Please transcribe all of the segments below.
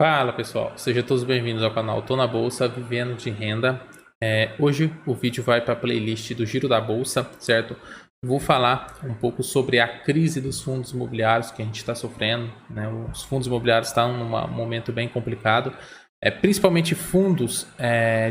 Fala pessoal, sejam todos bem-vindos ao canal Tô na Bolsa Vivendo de Renda. Hoje o vídeo vai para a playlist do Giro da Bolsa, certo? Vou falar um pouco sobre a crise dos fundos imobiliários que a gente está sofrendo, né? Os fundos imobiliários estão num momento bem complicado, principalmente fundos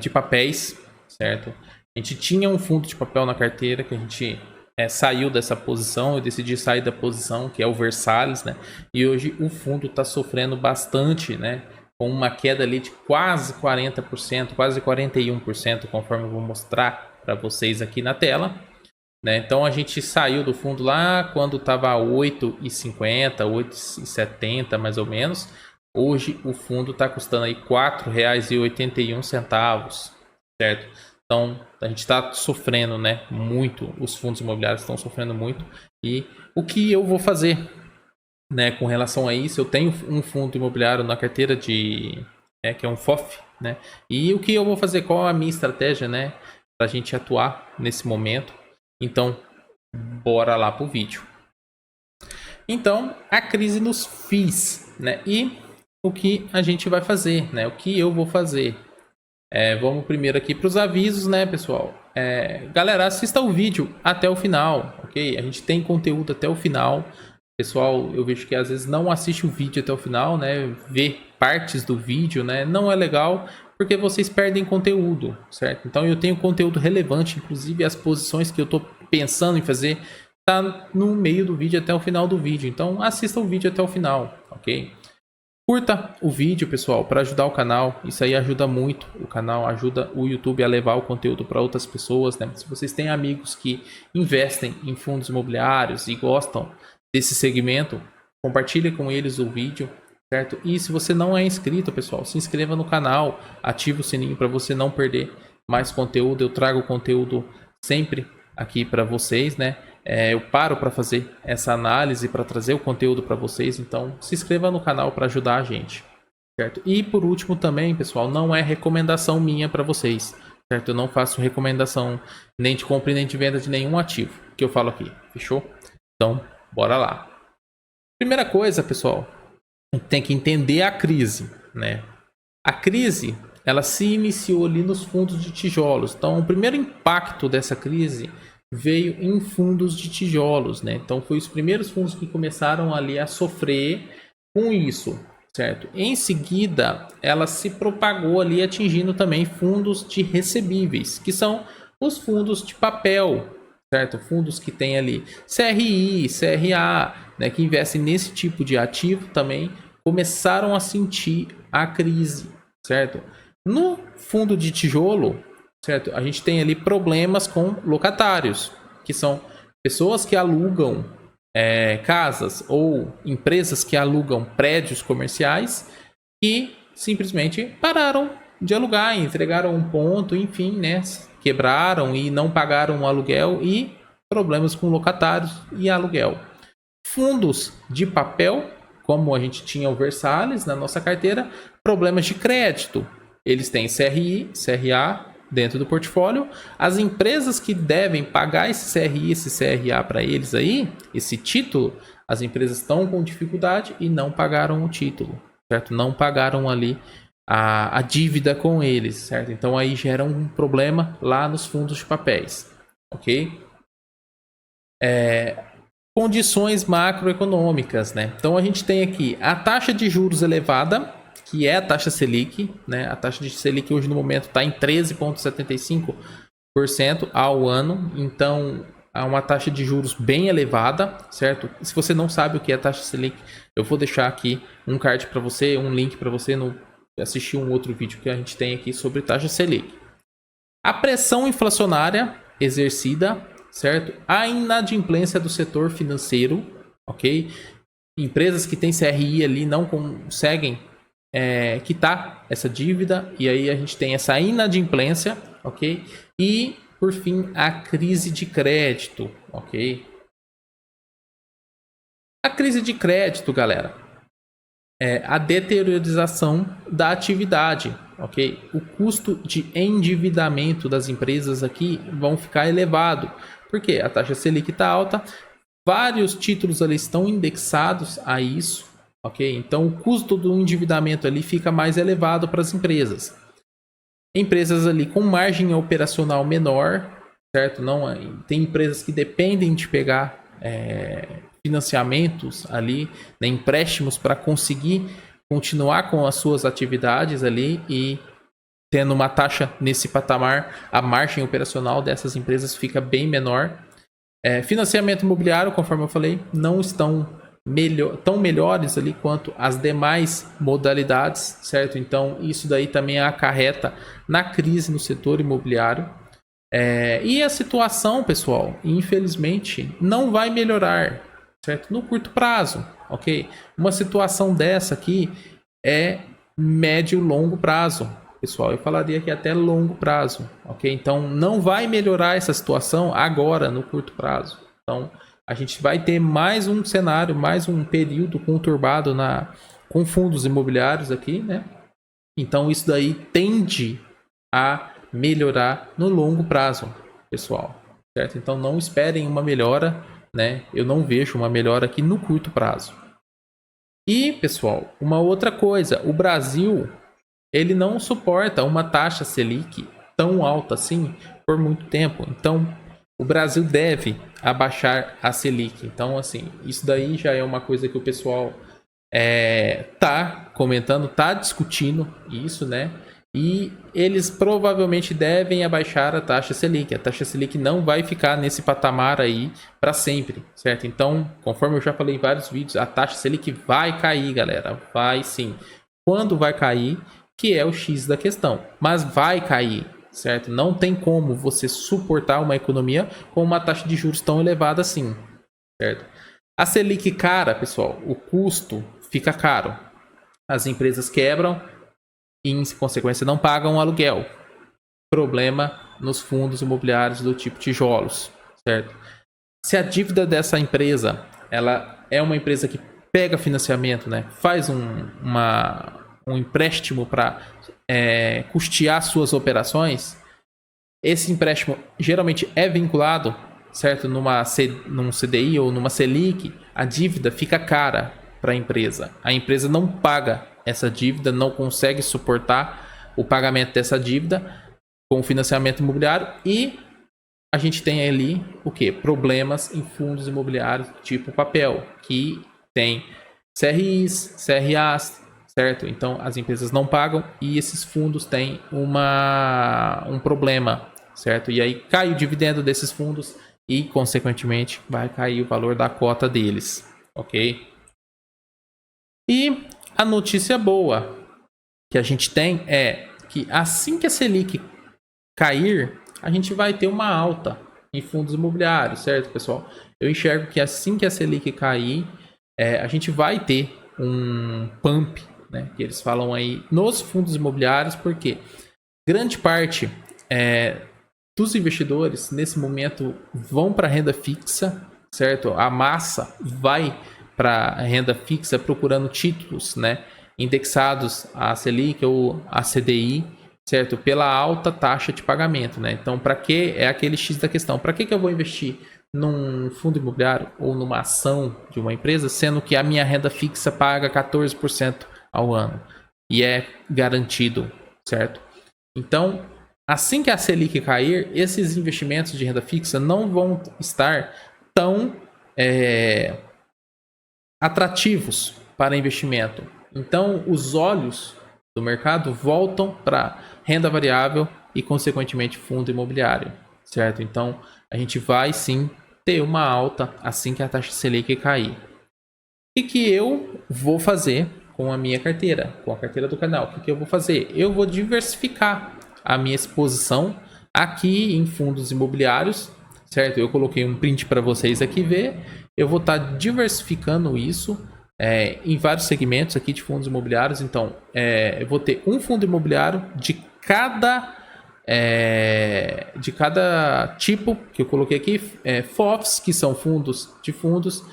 de papéis, certo? A gente tinha um fundo de papel na carteira que a gente saiu dessa posição, eu decidi sair da posição, que é o Versalhes, né? E hoje o fundo está sofrendo bastante, né? Com uma queda ali de quase 40%, quase 41%, conforme eu vou mostrar para vocês aqui na tela. Né? Então a gente saiu do fundo lá quando estava 8,50, 8,70 mais ou menos. Hoje o fundo está custando aí R$ 4,81, certo? Então a gente está sofrendo, né, muito, os fundos imobiliários estão sofrendo muito. E o que eu vou fazer, né, com relação a isso? Eu tenho um fundo imobiliário na carteira que é um FOF, né? E o que eu vou fazer? Qual a minha estratégia, né, para a gente atuar nesse momento? Então, bora lá pro vídeo. Então, a crise nos FIIs, né? E o que a gente vai fazer, né? O que eu vou fazer? Vamos primeiro aqui para os avisos, né, pessoal? Galera, assista o vídeo até o final, ok? A gente tem conteúdo até o final. Pessoal, eu vejo que às vezes não assiste o vídeo até o final, né? Vê partes do vídeo, né? Não é legal porque vocês perdem conteúdo, certo? Então eu tenho conteúdo relevante, inclusive as posições que eu estou pensando em fazer tá no meio do vídeo até o final do vídeo. Então assista o vídeo até o final, ok? Curta o vídeo, pessoal, para ajudar o canal. Isso aí ajuda muito o canal, ajuda o YouTube a levar o conteúdo para outras pessoas, né? Se vocês têm amigos que investem em fundos imobiliários e gostam desse segmento, compartilhe com eles o vídeo, certo? E se você não é inscrito, pessoal, se inscreva no canal, ative o sininho para você não perder mais conteúdo. Eu trago conteúdo sempre aqui para vocês, né? Eu paro para fazer essa análise, para trazer o conteúdo para vocês, então se inscreva no canal para ajudar a gente, certo? E por último também, pessoal, não é recomendação minha para vocês, certo? Eu não faço recomendação nem de compra nem de venda de nenhum ativo que eu falo aqui, fechou? Então, bora lá. Primeira coisa, pessoal, a gente tem que entender a crise, né? A crise, ela se iniciou ali nos fundos de tijolos. Então, o primeiro impacto dessa crise veio em fundos de tijolos, né? Então, foi os primeiros fundos que começaram ali a sofrer com isso, certo? Em seguida, ela se propagou ali atingindo também fundos de recebíveis, que são os fundos de papel, certo? Fundos que tem ali CRI, CRA, né, que investem nesse tipo de ativo também começaram a sentir a crise, certo? No fundo de tijolo, certo? A gente tem ali problemas com locatários, que são pessoas que alugam casas ou empresas que alugam prédios comerciais e simplesmente pararam de alugar, entregaram um ponto, enfim, né? Quebraram e não pagaram o aluguel e problemas com locatários e aluguel. Fundos de papel, como a gente tinha o Versalhes na nossa carteira, problemas de crédito. Eles têm CRI, CRA dentro do portfólio. As empresas que devem pagar esse CRI, esse CRA para eles aí, esse título, as empresas estão com dificuldade e não pagaram o título, certo? Não pagaram ali a dívida com eles, certo? Então aí gera um problema lá nos fundos de papéis, ok? Condições macroeconômicas, né? Então a gente tem aqui a taxa de juros elevada, que é a taxa Selic, né? A taxa de Selic hoje no momento está em 13,75% ao ano, então há uma taxa de juros bem elevada, certo? Se você não sabe o que é taxa Selic, eu vou deixar aqui um card para você, um link para você assistir um outro vídeo que a gente tem aqui sobre taxa Selic. A pressão inflacionária exercida, certo? A inadimplência do setor financeiro, ok? Empresas que têm CRI ali não conseguem quitar essa dívida e aí a gente tem essa inadimplência, ok? E por fim a crise de crédito, ok? A crise de crédito, galera, é a deteriorização da atividade, ok? O custo de endividamento das empresas aqui vão ficar elevado, porque a taxa Selic está alta, vários títulos ali estão indexados a isso, ok? Então, o custo do endividamento ali fica mais elevado para as empresas. Empresas ali com margem operacional menor, certo? Não, tem empresas que dependem de pegar financiamentos ali, né, empréstimos para conseguir continuar com as suas atividades ali e tendo uma taxa nesse patamar, a margem operacional dessas empresas fica bem menor. Financiamento imobiliário, conforme eu falei, não estão tão melhores ali quanto as demais modalidades, certo? Então, isso daí também acarreta na crise no setor imobiliário. E a situação, pessoal, infelizmente, não vai melhorar, certo? No curto prazo, ok? Uma situação dessa aqui é médio e longo prazo, pessoal. Eu falaria que até longo prazo, ok? Então, não vai melhorar essa situação agora, no curto prazo. Então, a gente vai ter mais um cenário, mais um período conturbado com fundos imobiliários aqui, né? Então, isso daí tende a melhorar no longo prazo, pessoal, certo? Então, não esperem uma melhora, né? Eu não vejo uma melhora aqui no curto prazo. E, pessoal, uma outra coisa, o Brasil, ele não suporta uma taxa Selic tão alta assim por muito tempo. Então, o Brasil deve abaixar a Selic. Então, assim, isso daí já é uma coisa que o pessoal tá comentando, tá discutindo isso, né? E eles provavelmente devem abaixar a taxa Selic. A taxa Selic não vai ficar nesse patamar aí para sempre, certo? Então, conforme eu já falei em vários vídeos, a taxa Selic vai cair, galera. Vai sim. Quando vai cair, que é o X da questão. Mas vai cair, certo? Não tem como você suportar uma economia com uma taxa de juros tão elevada assim, certo? A Selic cara, pessoal, o custo fica caro. As empresas quebram e, em consequência, não pagam aluguel. Problema nos fundos imobiliários do tipo tijolos, certo? Se a dívida dessa empresa, ela é uma empresa que pega financiamento, né? Faz um empréstimo para custear suas operações, esse empréstimo geralmente é vinculado, certo? Num CDI ou numa Selic, a dívida fica cara para a empresa. A empresa não paga essa dívida, não consegue suportar o pagamento dessa dívida com o financiamento imobiliário e a gente tem ali o que? Problemas em fundos imobiliários tipo papel, que tem CRIs, CRAs, certo? Então as empresas não pagam e esses fundos têm um problema, certo? E aí cai o dividendo desses fundos e, consequentemente, vai cair o valor da cota deles, ok? E a notícia boa que a gente tem é que assim que a Selic cair, a gente vai ter uma alta em fundos imobiliários, certo, pessoal? Eu enxergo que assim que a Selic cair, a gente vai ter um pump, né, que eles falam aí, nos fundos imobiliários, porque grande parte dos investidores, nesse momento, vão para a renda fixa, certo? A massa vai para a renda fixa procurando títulos, né, indexados à Selic ou à CDI, certo? Pela alta taxa de pagamento, né? Então, para que é aquele X da questão? Para que eu vou investir num fundo imobiliário ou numa ação de uma empresa, sendo que a minha renda fixa paga 14% ao ano e é garantido, certo? Então, assim que a Selic cair, esses investimentos de renda fixa não vão estar tão atrativos para investimento. Então, os olhos do mercado voltam para renda variável e, consequentemente, fundo imobiliário, certo? Então, a gente vai sim ter uma alta assim que a taxa Selic cair. O que eu vou fazer com a minha carteira, com a carteira do canal? O que eu vou fazer? Eu vou diversificar a minha exposição aqui em fundos imobiliários, certo? Eu coloquei um print para vocês aqui ver. Eu vou estar diversificando isso em vários segmentos aqui de fundos imobiliários. Então, eu vou ter um fundo imobiliário de cada tipo que eu coloquei aqui. FOFs, que são fundos de fundos.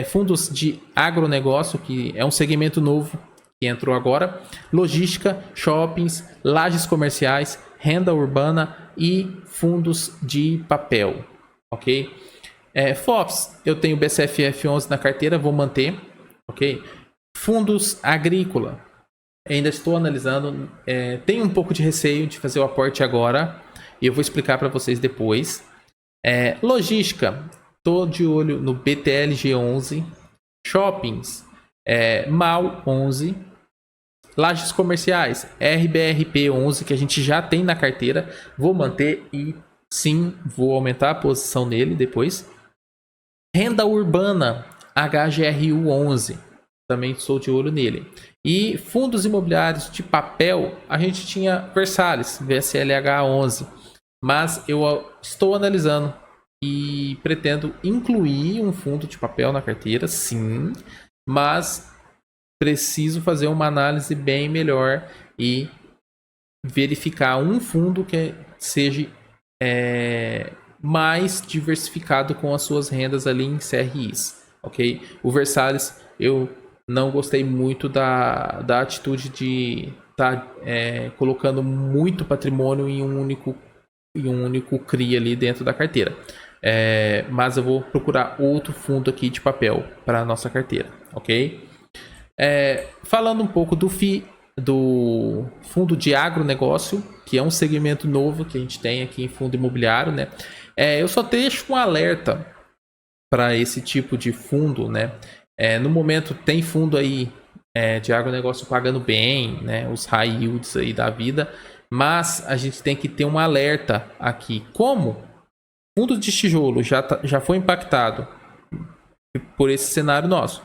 Fundos de agronegócio, que é um segmento novo que entrou agora. Logística, shoppings, lajes comerciais, renda urbana e fundos de papel, ok? FOFs, eu tenho BCFF11 na carteira, vou manter. ok? Fundos agrícola, ainda estou analisando, tenho um pouco de receio de fazer o aporte agora, e eu vou explicar para vocês depois. Logística, estou de olho no BTLG11, shoppings, MAL 11, lajes comerciais, RBRP 11, que a gente já tem na carteira, vou manter e sim, vou aumentar a posição nele depois. Renda urbana, HGRU 11, também sou de olho nele. E fundos imobiliários de papel, a gente tinha Versalhes, VSLH 11, mas eu estou analisando e pretendo incluir um fundo de papel na carteira, sim, mas preciso fazer uma análise bem melhor e verificar um fundo que seja mais diversificado com as suas rendas ali em CRIs, ok? O Versalhes, eu não gostei muito da atitude de estar colocando muito patrimônio em um único CRI ali dentro da carteira. Mas eu vou procurar outro fundo aqui de papel para a nossa carteira, ok? Falando um pouco do fundo de agronegócio, que é um segmento novo que a gente tem aqui em fundo imobiliário, né? Eu só deixo um alerta para esse tipo de fundo, né? No momento tem fundo aí de agronegócio pagando bem, né? Os high yields aí da vida, mas a gente tem que ter um alerta aqui. Como fundo de tijolo já foi impactado por esse cenário nosso.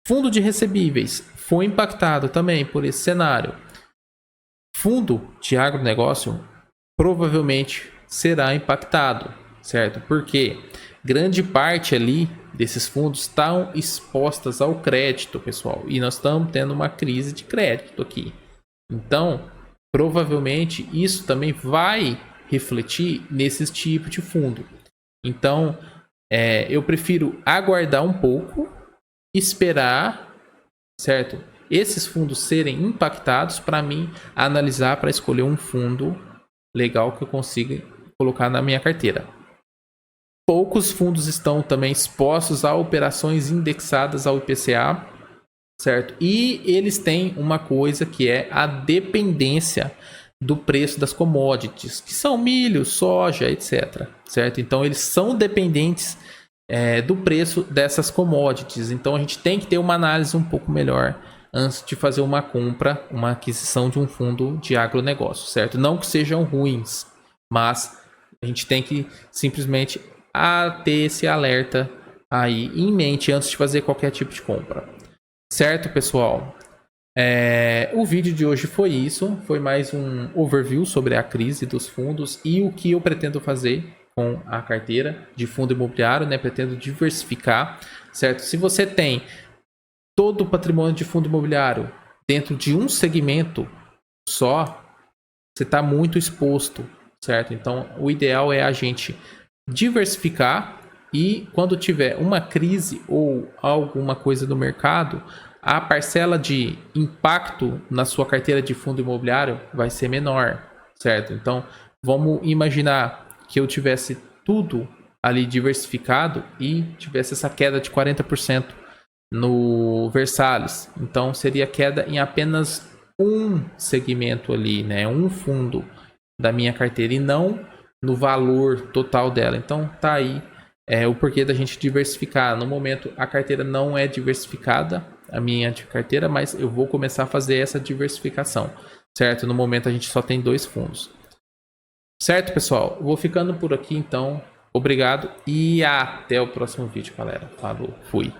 Fundo de recebíveis foi impactado também por esse cenário. Fundo de agronegócio provavelmente será impactado, certo? Porque grande parte ali desses fundos estão expostas ao crédito, pessoal. E nós estamos tendo uma crise de crédito aqui. Então, provavelmente isso também vai refletir nesses tipos de fundo. Então, eu prefiro aguardar um pouco, esperar, certo? Esses fundos serem impactados para mim analisar para escolher um fundo legal que eu consiga colocar na minha carteira. Poucos fundos estão também expostos a operações indexadas ao IPCA, certo? E eles têm uma coisa que é a dependência do preço das commodities, que são milho, soja, etc, certo? Então eles são dependentes do preço dessas commodities. Então a gente tem que ter uma análise um pouco melhor antes de fazer uma compra, uma aquisição de um fundo de agronegócio, certo? Não que sejam ruins, mas a gente tem que simplesmente ter esse alerta aí em mente antes de fazer qualquer tipo de compra. Certo, pessoal? O vídeo de hoje foi isso. Foi mais um overview sobre a crise dos fundos e o que eu pretendo fazer com a carteira de fundo imobiliário, né? Pretendo diversificar, certo? Se você tem todo o patrimônio de fundo imobiliário dentro de um segmento só, você está muito exposto, certo? Então, o ideal é a gente diversificar e quando tiver uma crise ou alguma coisa no mercado, a parcela de impacto na sua carteira de fundo imobiliário vai ser menor, certo? Então, vamos imaginar que eu tivesse tudo ali diversificado e tivesse essa queda de 40% no Versalhes. Então, seria queda em apenas um segmento ali, né? Um fundo da minha carteira e não no valor total dela. Então, tá aí o porquê da gente diversificar. No momento, a carteira não é diversificada, a minha carteira, mas eu vou começar a fazer essa diversificação, certo? No momento, a gente só tem 2 fundos. Certo, pessoal? Eu vou ficando por aqui, então. Obrigado e até o próximo vídeo, galera. Falou, fui.